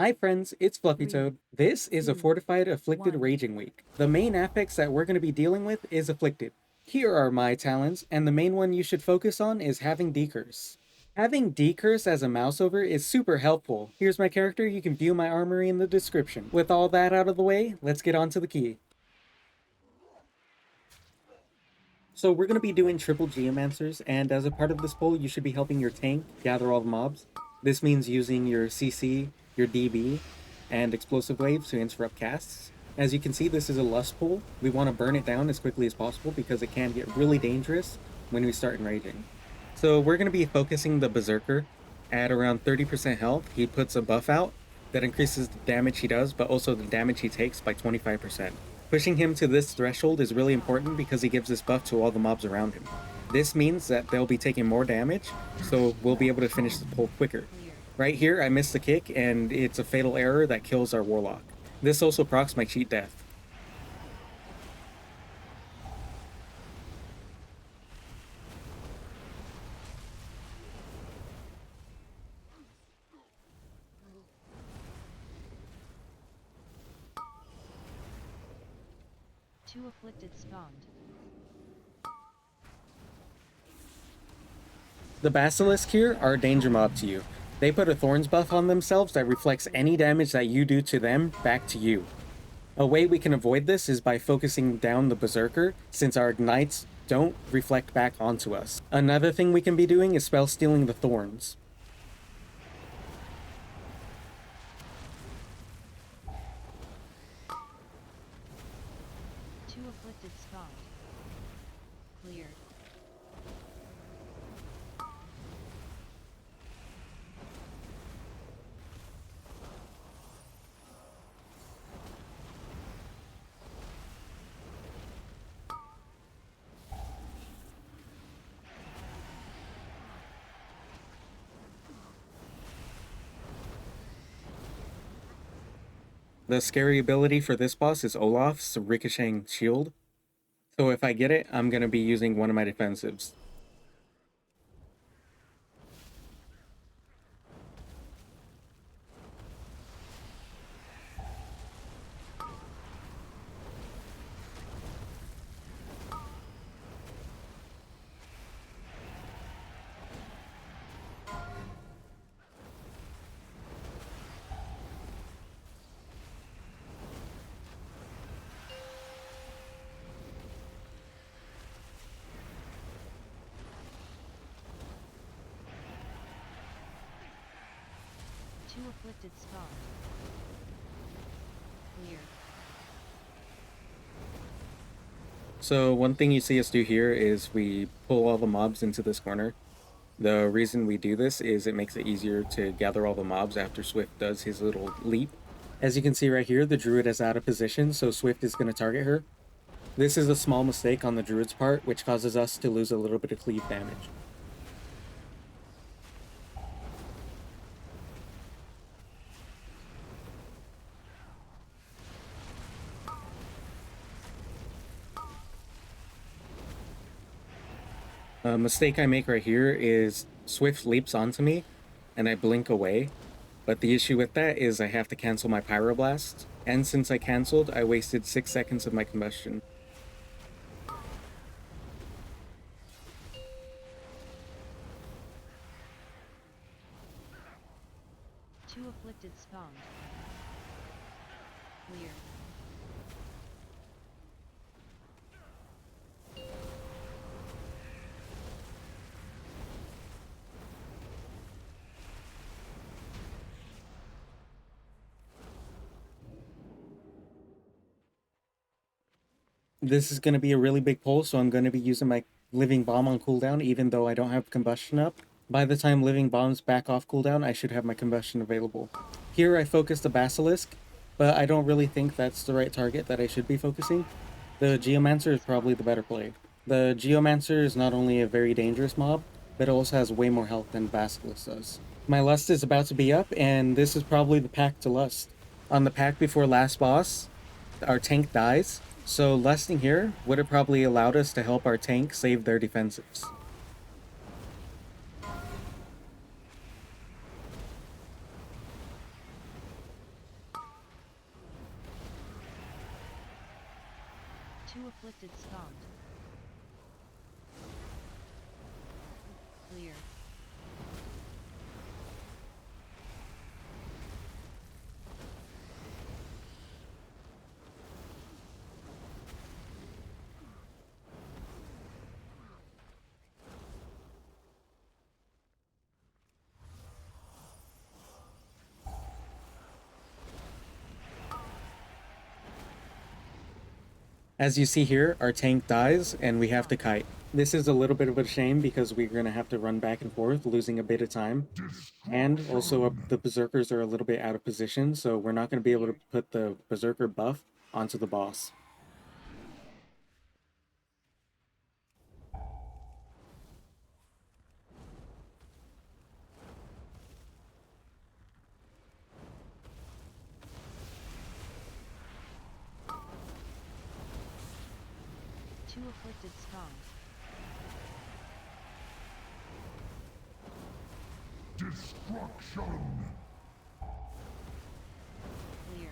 Hi friends, it's Fluffy Toad. This is a Fortified Afflicted 1. Raging Week. The main affix that we're going to be dealing with is Afflicted. Here are my talents, and the main one you should focus on is having Decurse. Having Decurse as a mouse over is super helpful. Here's my character, you can view my armory in the description. With all that out of the way, let's get on to the key. So we're going to be doing triple Geomancers, and as a part of this pull, you should be helping your tank gather all the mobs. This means using your CC, your DB, and Explosive Wave to interrupt casts. As you can see, this is a Lust pull. We want to burn it down as quickly as possible because it can get really dangerous when we start enraging. So we're going to be focusing the Berserker at around 30% health. He puts a buff out that increases the damage he does, but also the damage he takes by 25%. Pushing him to this threshold is really important because he gives this buff to all the mobs around him. This means that they'll be taking more damage, so we'll be able to finish the pull quicker. Right here, I missed the kick, and it's a fatal error that kills our Warlock. This also procs my cheat death. Two afflicted spawned. The Basilisk here are a danger mob to you. They put a Thorns buff on themselves that reflects any damage that you do to them back to you. A way we can avoid this is by focusing down the Berserker, since our Ignites don't reflect back onto us. Another thing we can be doing is spell stealing the Thorns. Two afflicted spawned. Cleared. The scary ability for this boss is Olaf's Ricocheting Shield. So if I get it, I'm going to be using one of my defensives. Two afflicted spawned. Cleared. So one thing you see us do here is we pull all the mobs into this corner. The reason we do this is it makes it easier to gather all the mobs after Swift does his little leap. As you can see right here, the Druid is out of position, so Swift is going to target her. This is a small mistake on the Druid's part, which causes us to lose a little bit of cleave damage. A mistake I make right here is Swift leaps onto me, and I blink away. But the issue with that is I have to cancel my Pyroblast, and since I cancelled, I wasted 6 seconds of my combustion. Two afflicted spawned. Cleared. This is going to be a really big pull, so I'm going to be using my Living Bomb on cooldown, even though I don't have combustion up. By the time Living Bomb's back off cooldown, I should have my combustion available. Here I focus the Basilisk, but I don't really think that's the right target that I should be focusing. The Geomancer is probably the better play. The Geomancer is not only a very dangerous mob, but it also has way more health than Basilisk does. My Lust is about to be up, and this is probably the pack to Lust. On the pack before last boss, our tank dies, so lusting here would have probably allowed us to help our tank save their defensives. Two afflicted spawned. Clear. As you see here, our tank dies and we have to kite. This is a little bit of a shame because we're going to have to run back and forth, losing a bit of time. And also the Berserkers are a little bit out of position, so we're not going to be able to put the Berserker buff onto the boss. Two afflicted spawned. Destruction! Clear.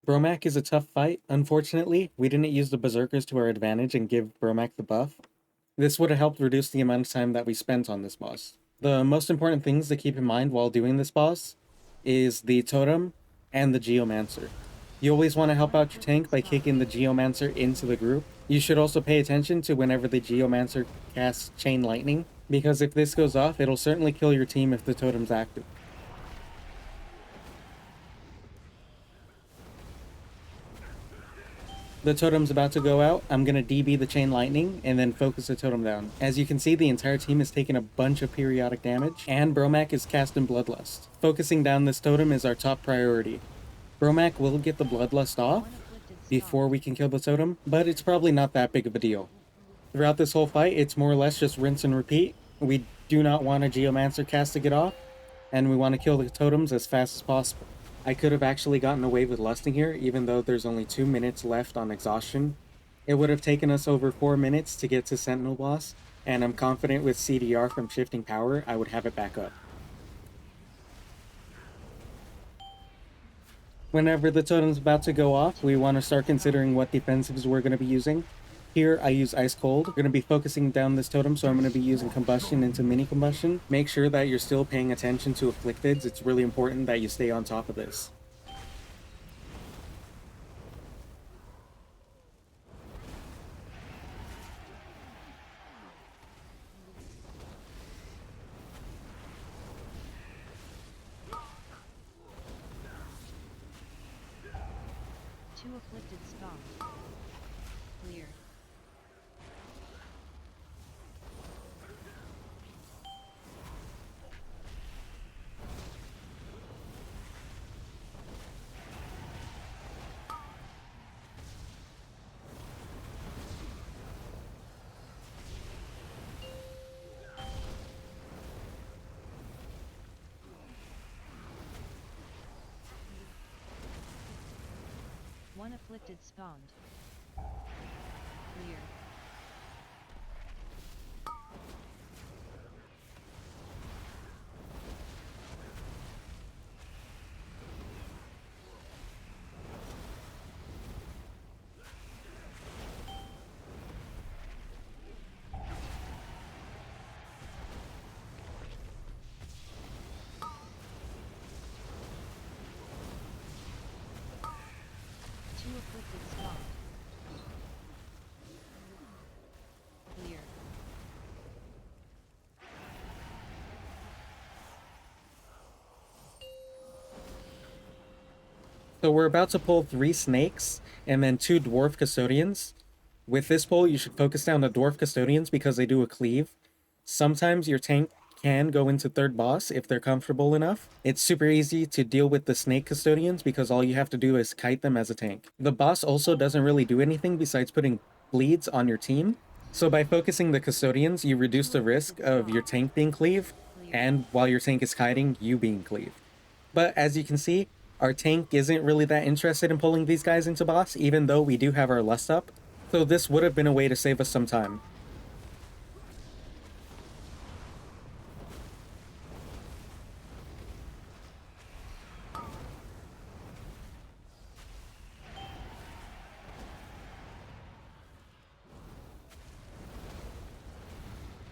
Bromach is a tough fight. Unfortunately, we didn't use the Berserkers to our advantage and give Bromach the buff. This would have helped reduce the amount of time that we spent on this boss. The most important things to keep in mind while doing this boss is the Totem and the Geomancer. You always want to help out your tank by kicking the Geomancer into the group. You should also pay attention to whenever the Geomancer casts Chain Lightning, because if this goes off, it'll certainly kill your team if the Totem's active. The totem's about to go out. I'm going to DB the Chain Lightning and then focus the totem down. As you can see, the entire team has taken a bunch of periodic damage, and Bromach is casting Bloodlust. Focusing down this totem is our top priority. Bromach will get the Bloodlust off One afflicted spawned. before we can kill the totem, but it's probably not that big of a deal. Throughout this whole fight, it's more or less just rinse and repeat. We do not want a Geomancer cast to get off, and we want to kill the totems as fast as possible. I could have actually gotten away with lusting here, even though there's only 2 minutes left on exhaustion. It would have taken us over 4 minutes to get to Sentinel Boss, and I'm confident with CDR from Shifting Power, I would have it back up. Whenever the totem's about to go off, we want to start considering what defensives we're going to be using. Here, I use Ice Cold. We're going to be focusing down this totem, so I'm going to be using Combustion into Mini Combustion. Make sure that you're still paying attention to Afflicteds. It's really important that you stay on top of this. Two afflicted spawned. Clear. One afflicted spawned. Clear. Two afflicted spawned. So we're about to pull 3 snakes and then 2 dwarf custodians. With this pull, you should focus down the dwarf custodians because they do a cleave. Sometimes your tank can go into third boss if they're comfortable enough. It's super easy to deal with the snake custodians because all you have to do is kite them as a tank. The boss also doesn't really do anything besides putting bleeds on your team. So by focusing the custodians, you reduce the risk of your tank being cleaved, and while your tank is kiting, you being cleaved. But as you can see, our tank isn't really that interested in pulling these guys into boss, even though we do have our lust up. So this would have been a way to save us some time.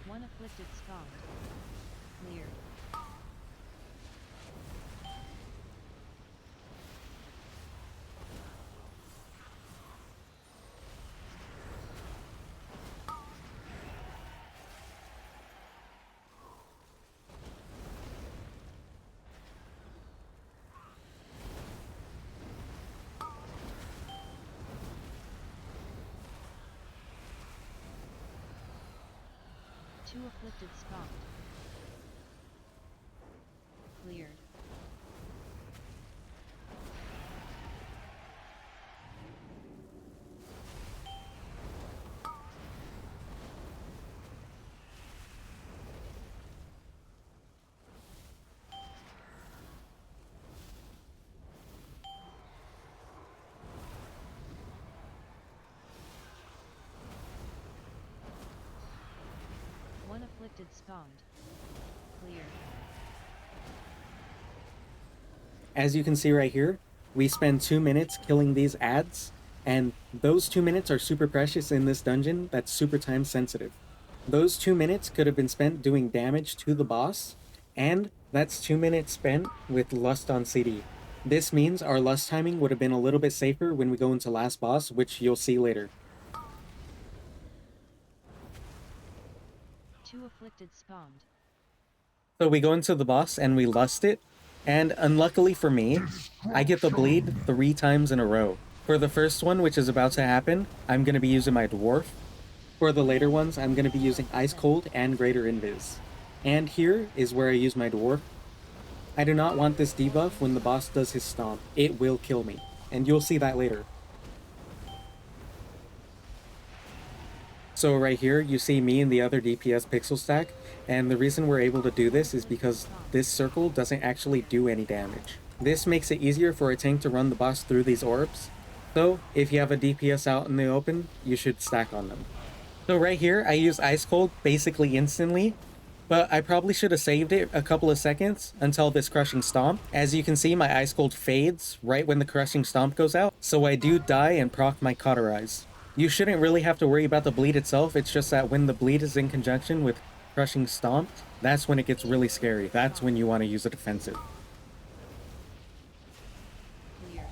One afflicted spawned. Cleared. Two afflicted spawned. Cleared. One afflicted spawned. Cleared. As you can see right here, we spend 2 minutes killing these ads, and those 2 minutes are super precious in this dungeon that's super time sensitive. Those 2 minutes could have been spent doing damage to the boss, and that's 2 minutes spent with Lust on CD. This means our Lust timing would have been a little bit safer when we go into last boss, which you'll see later. Two afflicted spawned. So we go into the boss and we lust it, and unluckily for me, I get the bleed 3 times in a row. For the first one, which is about to happen, I'm going to be using my dwarf. For the later ones, I'm going to be using Ice Cold and Greater Invis. And here is where I use my dwarf. I do not want this debuff when the boss does his stomp. It will kill me, and you'll see that later. So right here, you see me and the other DPS pixel stack, and the reason we're able to do this is because this circle doesn't actually do any damage. This makes it easier for a tank to run the boss through these orbs, so if you have a DPS out in the open, you should stack on them. So right here, I use Ice Cold basically instantly, but I probably should have saved it a couple of seconds until this Crushing Stomp. As you can see, my Ice Cold fades right when the Crushing Stomp goes out, so I do die and proc my Cauterize. You shouldn't really have to worry about the bleed itself, it's just that when the bleed is in conjunction with Crushing Stomp, that's when it gets really scary. That's when you want to use a defensive. Cleared.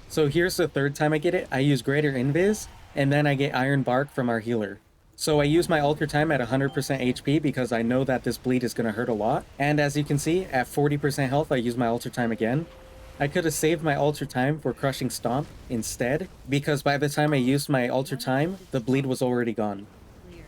So here's the third time I get it. I use Greater Invis, and then I get Iron Bark from our healer. So I use my Alter Time at 100% HP because I know that this bleed is going to hurt a lot. And as you can see, at 40% health, I use my Alter Time again. I could have saved my Alter Time for Crushing Stomp instead, because by the time I used my Alter Time, the bleed was already gone. Cleared.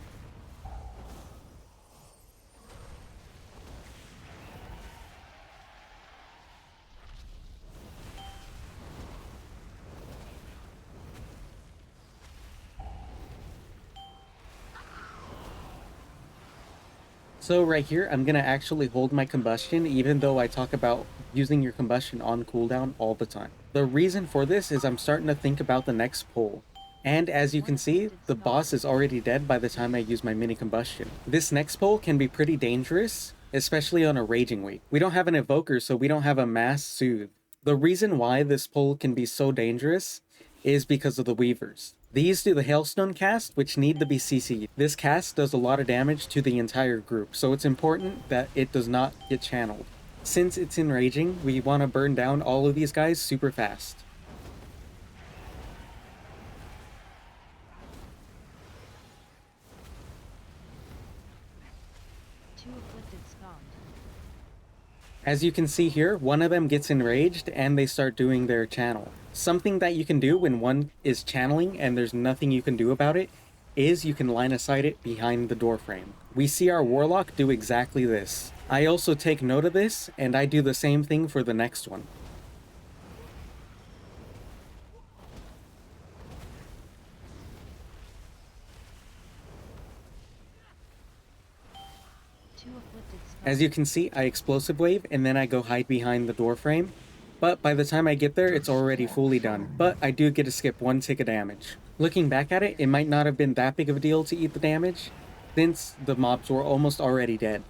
So right here, I'm going to actually hold my combustion, even though I talk about using your combustion on cooldown all the time. The reason for this is I'm starting to think about the next pull. And as you can see, the boss is already dead by the time I use my mini combustion. This next pull can be pretty dangerous, especially on a raging week. We don't have an evoker, so we don't have a mass soothe. The reason why this pull can be so dangerous is because of the Weavers. These do the Hailstone cast, which need to be CC'd. This cast does a lot of damage to the entire group, so it's important that it does not get channeled. Since it's enraging, we want to burn down all of these guys super fast. 2 afflicted spawned. As you can see here, one of them gets enraged and they start doing their channel. Something that you can do when one is channeling and there's nothing you can do about it is you can line of sight it behind the door frame. We see our warlock do exactly this. I also take note of this and I do the same thing for the next one. As you can see, I explosive wave and then I go hide behind the door frame. But by the time I get there, it's already fully done. But I do get to skip 1 tick of damage. Looking back at it, it might not have been that big of a deal to eat the damage, since the mobs were almost already dead.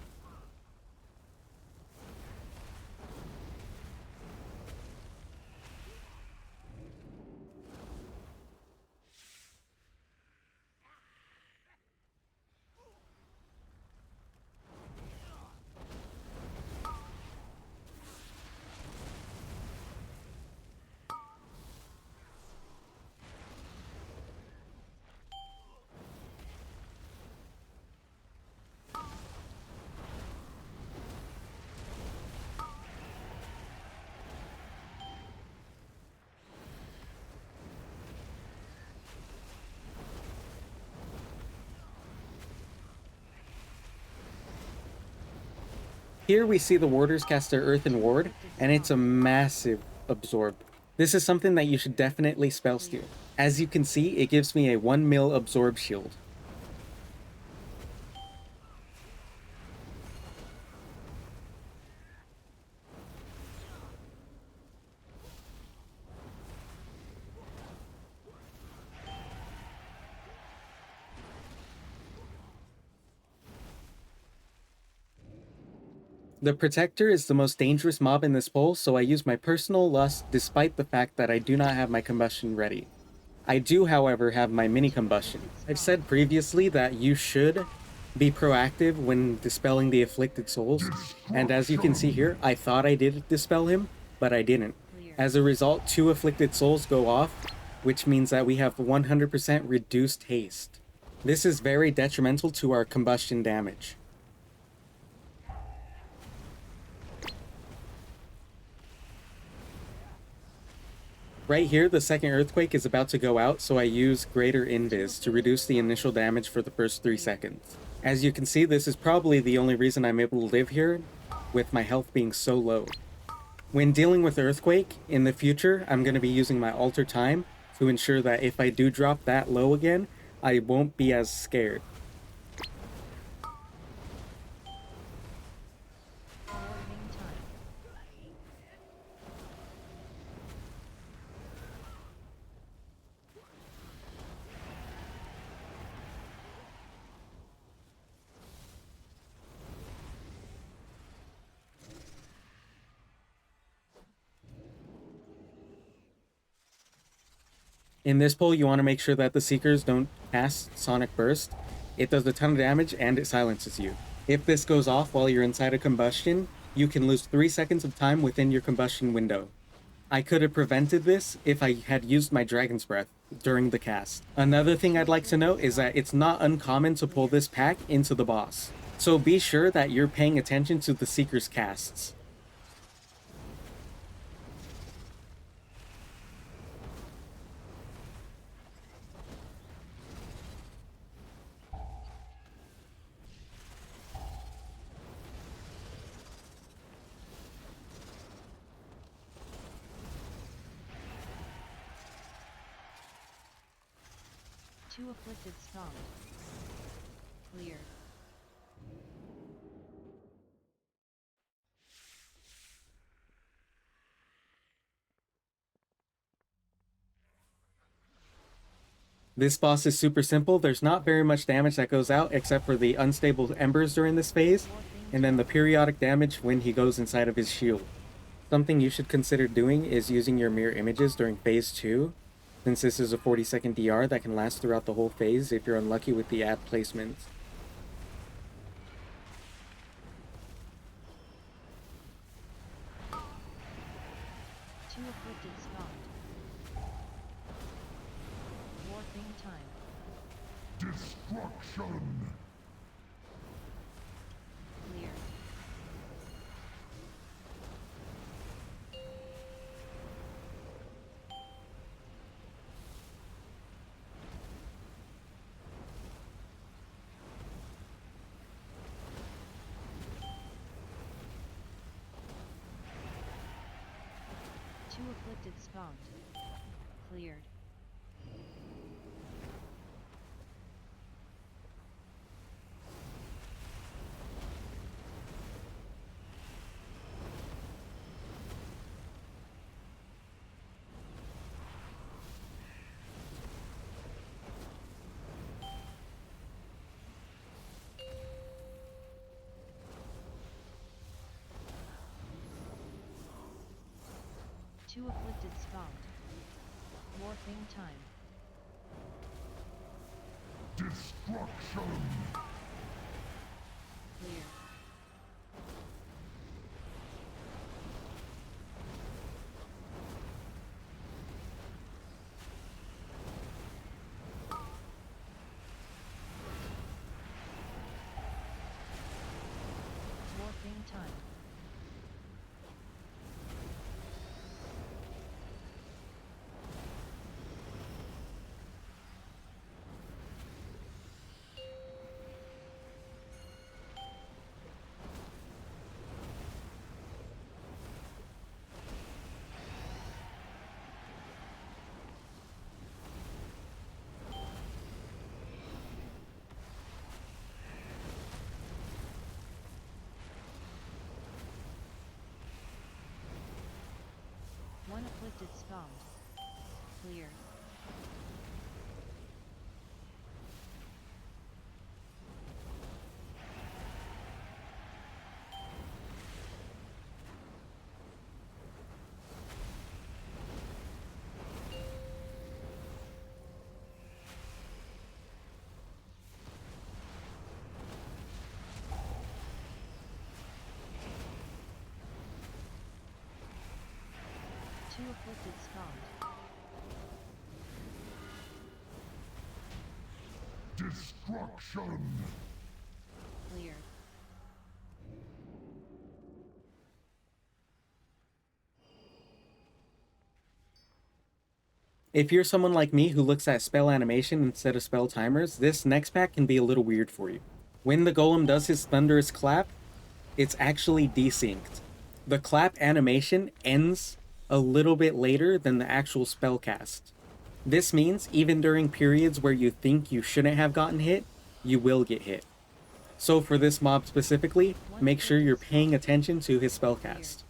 Here we see the warders cast their Earthen Ward, and it's a massive absorb. This is something that you should definitely spell steal. As you can see, it gives me a 1 mil absorb shield. The Protector is the most dangerous mob in this poll, so I use my personal lust despite the fact that I do not have my combustion ready. I do, however, have my mini combustion. I've said previously that you should be proactive when dispelling the afflicted souls, and as you can see here, I thought I did dispel him, but I didn't. As a result, 2 afflicted souls go off, which means that we have 100% reduced haste. This is very detrimental to our combustion damage. Right here, the second earthquake is about to go out, so I use Greater Invis to reduce the initial damage for the first 3 seconds. As you can see, this is probably the only reason I'm able to live here, with my health being so low. When dealing with Earthquake, in the future, I'm going to be using my Alter Time to ensure that if I do drop that low again, I won't be as scared. In this pull, you want to make sure that the Seekers don't cast Sonic Burst. It does a ton of damage and it silences you. If this goes off while you're inside a combustion, you can lose 3 seconds of time within your combustion window. I could have prevented this if I had used my Dragon's Breath during the cast. Another thing I'd like to note is that it's not uncommon to pull this pack into the boss. So be sure that you're paying attention to the Seeker's casts. Two afflicted spawned. Clear. This boss is super simple. There's not very much damage that goes out except for the unstable embers during this phase, and then the periodic damage when he goes inside of his shield. Something you should consider doing is using your mirror images during phase 2, since this is a 40-second DR that can last throughout the whole phase if you're unlucky with the ad placements. Two afflicted spawned. Warping time. Destruction! 2 afflicted spawned. Cleared. Two afflicted spawned. Morphing time. Destruction! Clear. Morphing time. One afflicted spawned. Clear. Two afflicted spawned. Destruction! Clear. If you're someone like me who looks at spell animation instead of spell timers, this next pack can be a little weird for you. When the golem does his thunderous clap, it's actually desynced. The clap animation ends a little bit later than the actual spell cast. This means even during periods where you think you shouldn't have gotten hit, you will get hit. So for this mob specifically, make sure you're paying attention to his spell cast.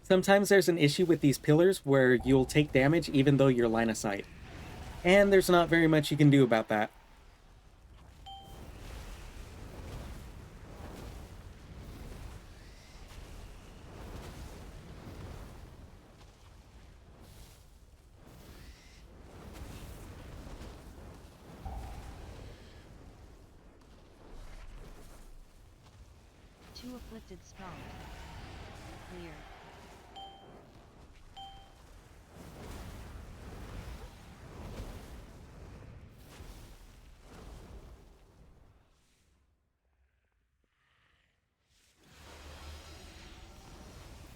Sometimes there's an issue with these pillars where you'll take damage even though you're line of sight. And there's not very much you can do about that. Two afflicted spawned. Clear.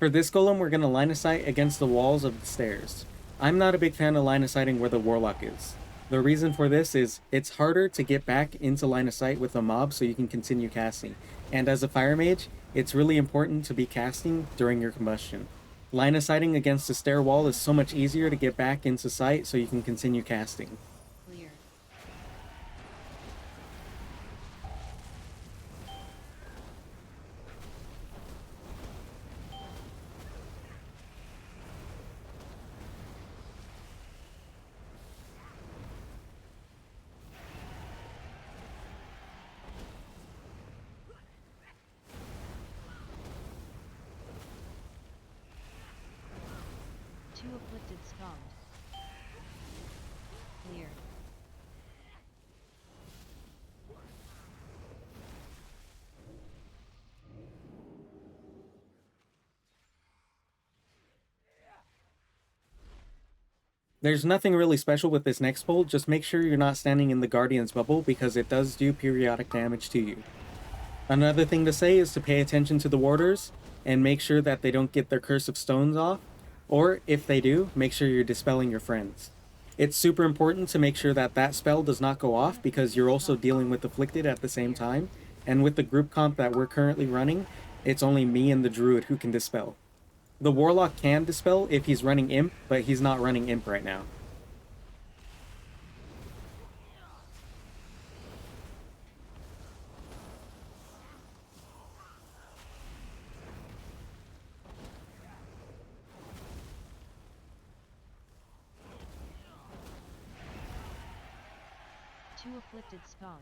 For this golem, we're going to line of sight against the walls of the stairs. I'm not a big fan of line of sighting where the warlock is. The reason for this is it's harder to get back into line of sight with a mob so you can continue casting. And as a fire mage, it's really important to be casting during your combustion. Line of sighting against the stair wall is so much easier to get back into sight so you can continue casting. Clear. Two afflicted spawned. Clear. There's nothing really special with this next pull, just make sure you're not standing in the Guardian's bubble because it does do periodic damage to you. Another thing to say is to pay attention to the warders and make sure that they don't get their Curse of Stones off, or if they do, make sure you're dispelling your friends. It's super important to make sure that that spell does not go off because you're also dealing with Afflicted at the same time, and with the group comp that we're currently running, it's only me and the Druid who can dispel. The Warlock can dispel if he's running Imp, but he's not running Imp right now. Two afflicted spawned.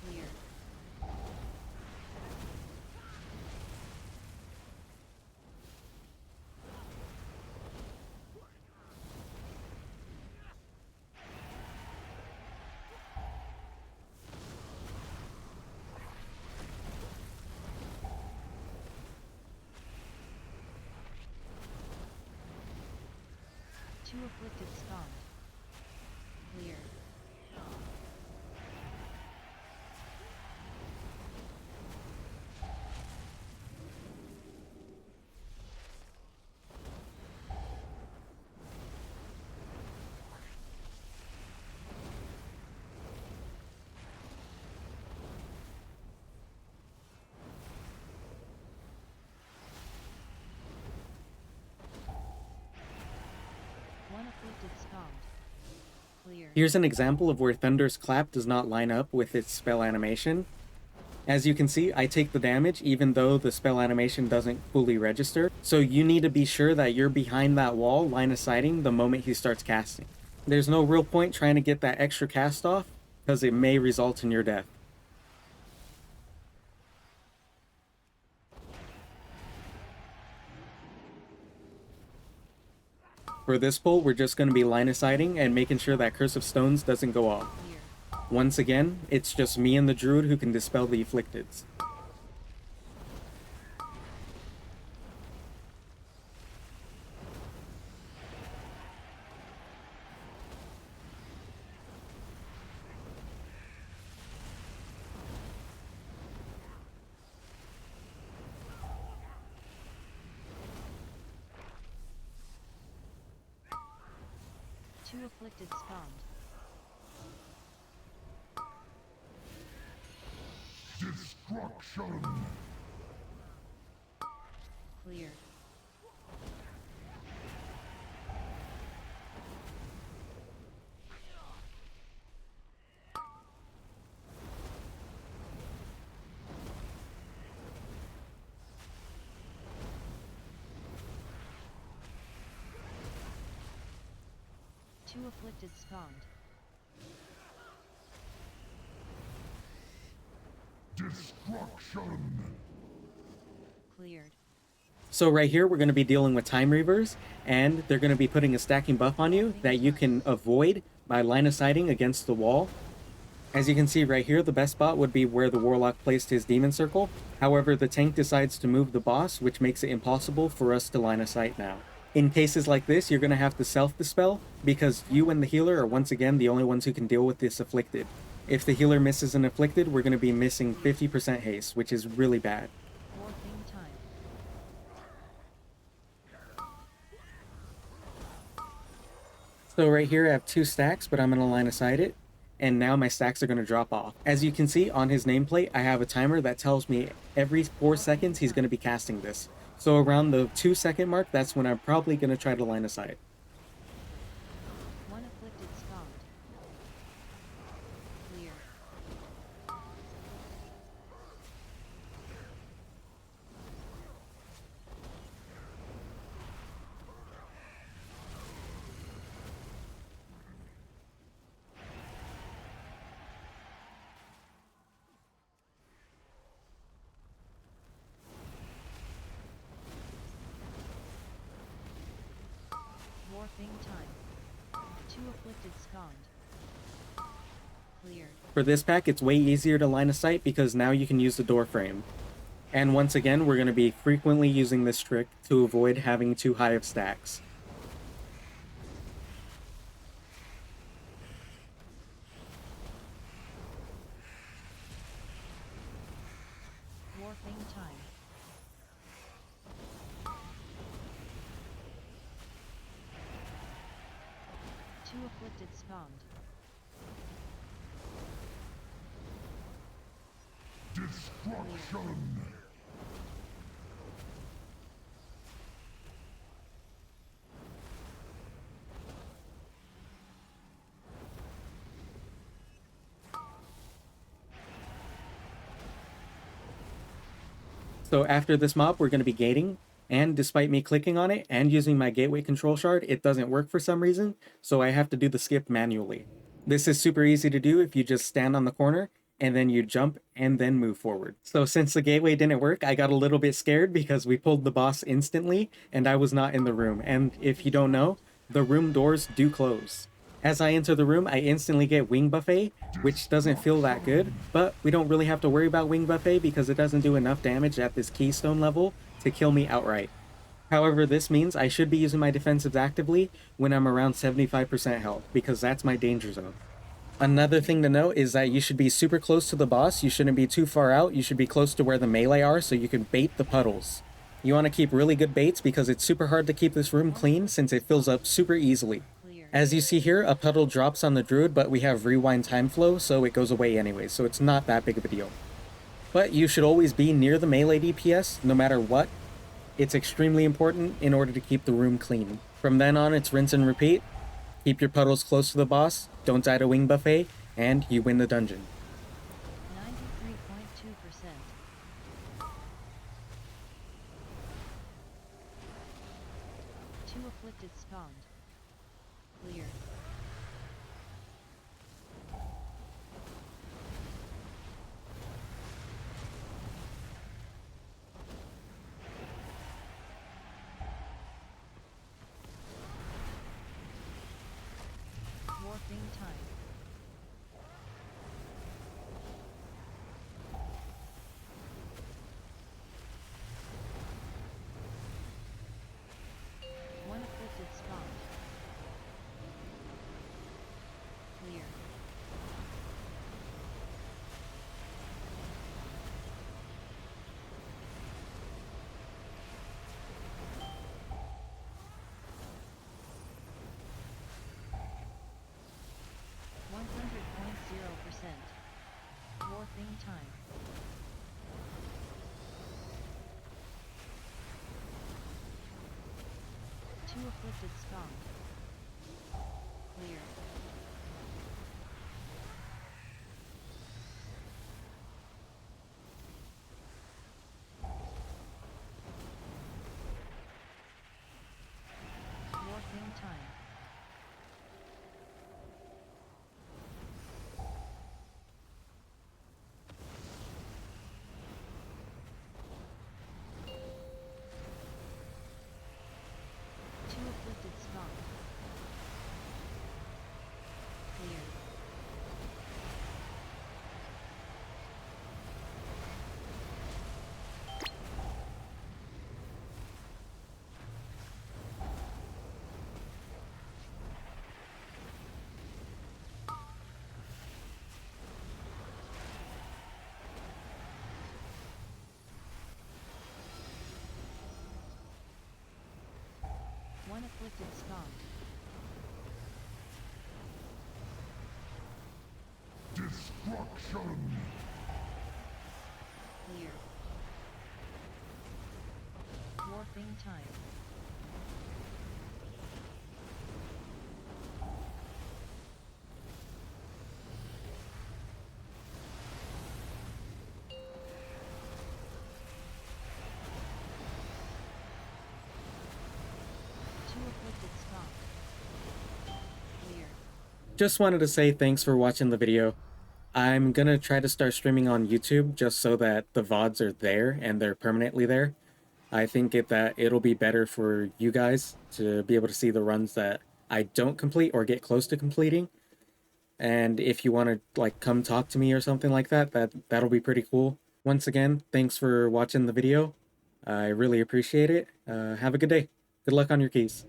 Clear. Two afflicted spawned. Clear. One afflicted spawned. Clear. Here's an example of where Thunder's Clap does not line up with its spell animation. As you can see, I take the damage even though the spell animation doesn't fully register, so you need to be sure that you're behind that wall line of sighting the moment he starts casting. There's no real point trying to get that extra cast off, because it may result in your death. For this pull, we're just going to be line of sighting and making sure that Curse of Stones doesn't go off. Clear. Once again, it's just me and the Druid who can dispel the Afflicteds. Two afflicted spawned. Destruction. Clear. Two afflicted spawned. Destruction. Cleared. So right here, we're going to be dealing with Time Reavers, and they're going to be putting a stacking buff on you that you can avoid by line of sighting against the wall. As you can see right here, the best spot would be where the Warlock placed his Demon Circle. However, the tank decides to move the boss, which makes it impossible for us to line of sight now. In cases like this, you're going to have to self-dispel, because you and the healer are once again the only ones who can deal with this Afflicted. If the healer misses an Afflicted, we're going to be missing 50% haste, which is really bad. Warping time. So right here I have 2 stacks, but I'm going to line aside it, and now my stacks are going to drop off. As you can see on his nameplate, I have a timer that tells me every 4 seconds he's going to be casting this. So around the 2-second mark, that's when I'm probably going to try to line aside. One afflicted spawned. Clear. Warping time. Two afflicted spawned. Cleared. For this pack, it's way easier to line of sight because now you can use the door frame. And once again, we're going to be frequently using this trick to avoid having too high of stacks. Warping time. Two afflicted spawned. Destruction. So after this mob, we're going to be gating, and despite me clicking on it and using my gateway control shard, it doesn't work for some reason, so I have to do the skip manually. This is super easy to do if you just stand on the corner, and then you jump and then move forward. So since the gateway didn't work, I got a little bit scared because we pulled the boss instantly, and I was not in the room. And if you don't know, the room doors do close. As I enter the room, I instantly get Wing Buffet, which doesn't feel that good, but we don't really have to worry about Wing Buffet because it doesn't do enough damage at this Keystone level to kill me outright. However, this means I should be using my defensives actively when I'm around 75% health, because that's my danger zone. Another thing to note is that you should be super close to the boss, you shouldn't be too far out, you should be close to where the melee are so you can bait the puddles. You want to keep really good baits because it's super hard to keep this room clean since it fills up super easily. As you see here, a puddle drops on the druid, but we have rewind time flow, so it goes away anyway, so it's not that big of a deal. But you should always be near the melee DPS, no matter what. It's extremely important in order to keep the room clean. From then on, it's rinse and repeat. Keep your puddles close to the boss, don't die to Wing Buffet, and you win the dungeon. 93.2%. 2 afflicted spawned. Clear. Dwarfing time. One afflicted spawned. Clear. Dwarfing time. Two afflicted spawned. Clear. Dwarfing time. Two afflicted spawned. Clear. One afflicted spawned. Destruction. Clear. Dwarfing time. Two afflicted spawned. Clear. Just wanted to say thanks for watching the video. I'm gonna try to start streaming on YouTube just so that the VODs are there and they're permanently there. I think that it'll be better for you guys to be able to see the runs that I don't complete or get close to completing. And if you want to like come talk to me or something like that, that'll be pretty cool. Once again, thanks for watching the video. I really appreciate it. Have a good day. Good luck on your keys.